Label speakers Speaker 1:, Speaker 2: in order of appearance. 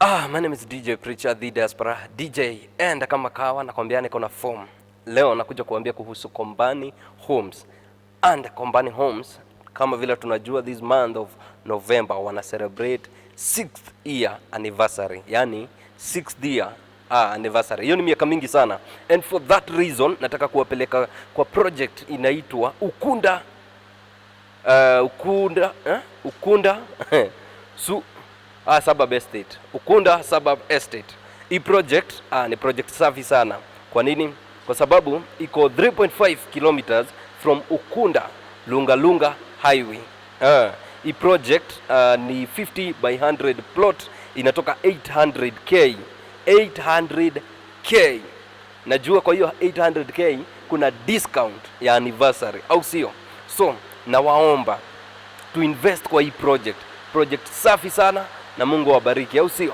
Speaker 1: My name is DJ Preacher, the Diaspora DJ, and kama kawa nakwambia niko na form. Leo nakuja kuambia kuhusu Kombani Homes. And Kombani Homes, kama vile tunajua, this month of November wana celebrate 6th year anniversary. Yani 6th year anniversary. Hiyo ni miaka mingi sana. And for that reason nataka kuwapeleka kwa project inaitwa Ukunda Suburb Estate. Ukunda Suburb Estate. Hii project ni project safi sana. Kwa nini? Kwa sababu iko 3.5 kilometers from Ukunda Lunga Highway. Hii project ni 50 by 100 plot, inatoka 800k. 800k. Najua kwa hiyo 800k kuna discount ya anniversary, au sio? So nawaomba to invest kwa hii project safi sana, na Mungu awabariki, au sio?